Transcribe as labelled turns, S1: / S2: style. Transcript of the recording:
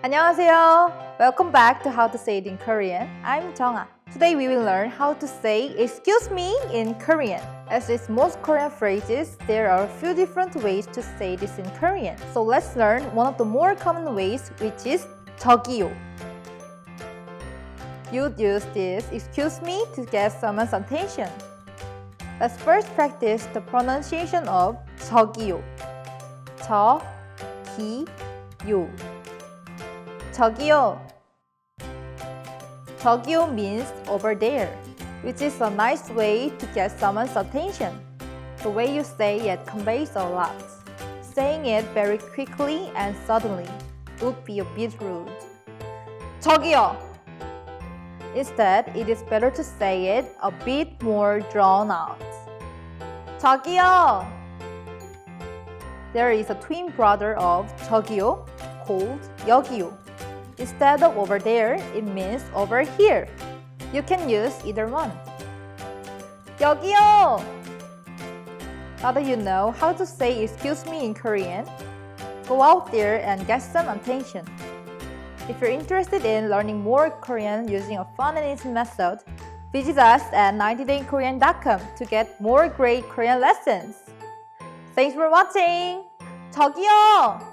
S1: 안녕하세요. Welcome back to How to Say It in Korean. I'm Jeonga. Today we will learn how to say excuse me in Korean. As with most Korean phrases, there are a few different ways to say this in Korean. So let's learn one of the more common ways, which is 저기요. You'd use this excuse me to get someone's attention. Let's first practice the pronunciation of 저기요. 저기요. 저기요. 저기요 means over there, which is a nice way to get someone's attention. The way you say it conveys a lot. Saying it very quickly and suddenly would be a bit rude. 저기요. Instead, it is better to say it a bit more drawn out. 저기요. There is a twin brother of 저기요 called 여기요. Instead of over there, it means over here. You can use either one. 여기요! Now that you know how to say excuse me in Korean, go out there and get some attention. If you're interested in learning more Korean using a fun and easy method, visit us at 90dayinkorean.com to get more great Korean lessons. Thanks for watching! 저기요!